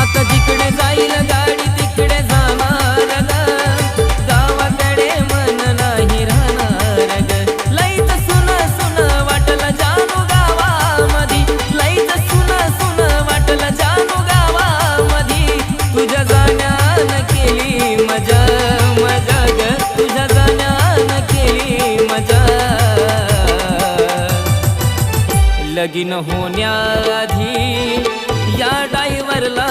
आता जिकडे जाईल गाडी तिकडे जाणार ग, गावाकडे मन नाही राहणार ग. लईच सुन सुन वाटलं जानू गावामधी, लईच सुन सुन वाटलं जानू गावामधी. तुझ्या जाण्यानं केली मजा मजा ग, तुझ्या जाण्यानं केली मजा. लगीन होण्याआधी या ड्रायव्हरला